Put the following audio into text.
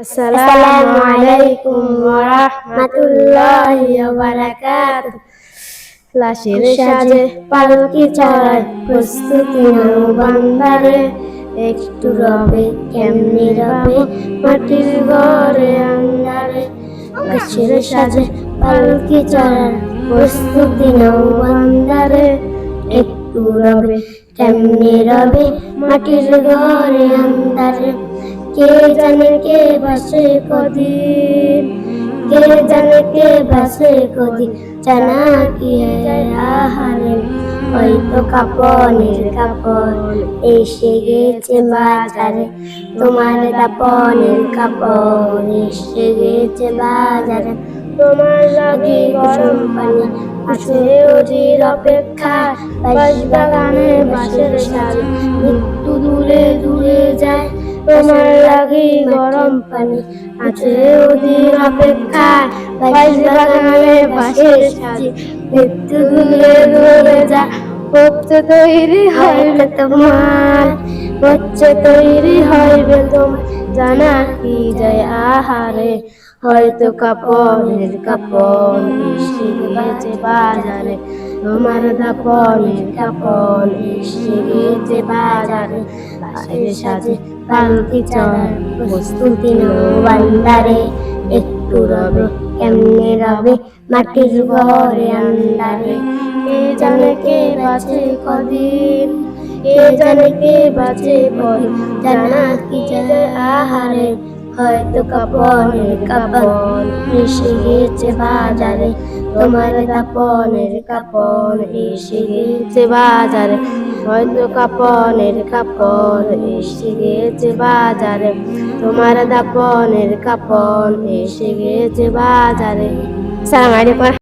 আসসালামু আলাইকুম ওয়া রাহমাতুল্লাহি ওয়া বারাকাতুহু। লাশের সাজে পালকি চড়ায় প্রস্তুতি নাও বান্দারে, একটু রবে কেমনি রবে মাটির ঘরে আন্ধারে। লাশের সাজে পালকি চড়ায় প্রস্তুতি নাও বান্দারে, একটু রবে কেমনি রবে মাটির ঘরে আন্ধারে। কে জানে কে বাসে কদিন, কে জানে কে বাসে কদিন, জানা কি আহারে। হয়তো কাপনের কাপড় এসে গেছে বাজারে, তোমার দাপনের কাপড় এসে গেছে বাজারে। তোমার লাগে গরম পানি আছে অধীর অপেক্ষা, বাঁশ বাগানে বাঁশের সাজ মৃত্যু দূরে দূরে যায়। তোমার লাগে গরম পানি আছে অধীর অপেক্ষা, বাঁশ বাগানে বাঁশের সাজ মৃত্যু দূরে দূরে যায়। হচ্ছে তৈরি হইবে তোমার, হচ্ছে তৈরি হইবে তোমার, জানা কি যায় আহারে। হয়তো কাপনের কাপড় এসে গেছে বাজারে, তোমার দাপনের কাপড় এসে গেছে বাজারে। লাশের সাজে পালকি চড়ায় প্রস্তুতি নাও বান্দারে, একটু রবে কেমনে রবে মাটির ঘরে আন্ধারে। কে জানে কে বাঁচে কদিন, কে জানে কে বাঁচে কদিন, জানা কি যায় আহারে। হয়তো কাপনের কাপড় এসে গেছে বাজারে, তোমার দাপনের কাপড় এসে গেছে বাজারে। হয়তো কাপনের কাপড় এসে গেছে বাজারে, তোমার দাপনের কাপড় এসে গেছে বাজারে। আসসালামু আলাইকুম।